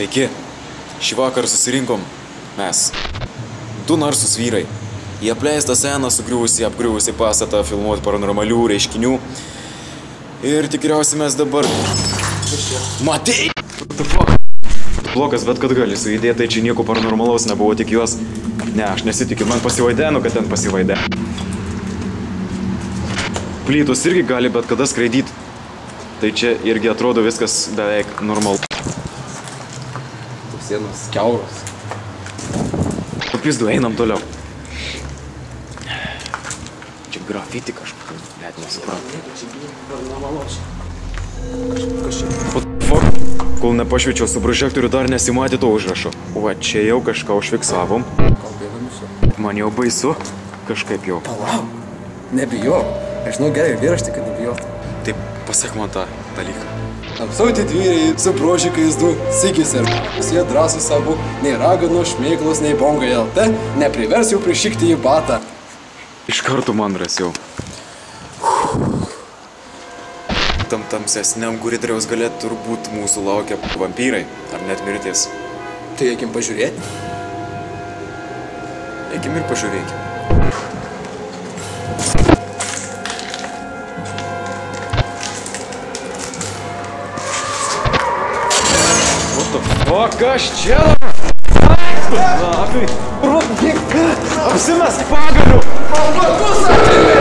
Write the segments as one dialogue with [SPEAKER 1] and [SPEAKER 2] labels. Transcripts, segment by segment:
[SPEAKER 1] Sveiki. Šį vakarą susirinkom mes. Du narsūs vyrai. Jie apleistą seną, apgriuvusį pastatą filmuoti paranormalių reiškinių. Ir tikriausiai mes dabar... Matei? What the fuck? Blokas, bet kad gali sujudėti, tai čia nieko paranormalaus nebuvo, tik juos. Ne, aš nesitikiu, man pasivaidenu, kad ten pasivaidė. Plytus irgi gali bet kada skraidyti. Tai čia irgi atrodo viskas beveik normalu.
[SPEAKER 2] Sienos kiauros.
[SPEAKER 1] Pizdu, einam toliau. Čia grafiti kažkokia, net nesuprantu. What the fuck? Kol nepašviečiau su prožektoriu, dar nesimatė to užrašo. O, čia jau kažką užfiksavom. Man jau baisu. Kažkaip jau.
[SPEAKER 2] Palauk, nebijok. Aš žinau gerai vyraštį, kad nebijok.
[SPEAKER 1] Taip, pasak man tą dalyką.
[SPEAKER 2] Apsauti dvyriai su brožikais du, Sigis ir jie drąsūs abu, nei ragano, šmėklos, nei bongai LT, neprivers jau prišikti į batą.
[SPEAKER 1] Iš karto man drąsiau. Tam tamsesniam guridriaus galėtų turbūt mūsų laukia vampyrai, ar net mirtis.
[SPEAKER 2] Tai eikim pažiūrėti.
[SPEAKER 1] Eikim ir pažiūrėkim. O, kas čia? Lapai. Rūpnik, apsimes pagaliu. Malvakus atėmė.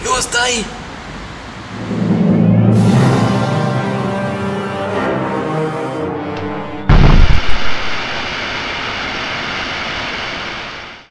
[SPEAKER 1] Jūs tai.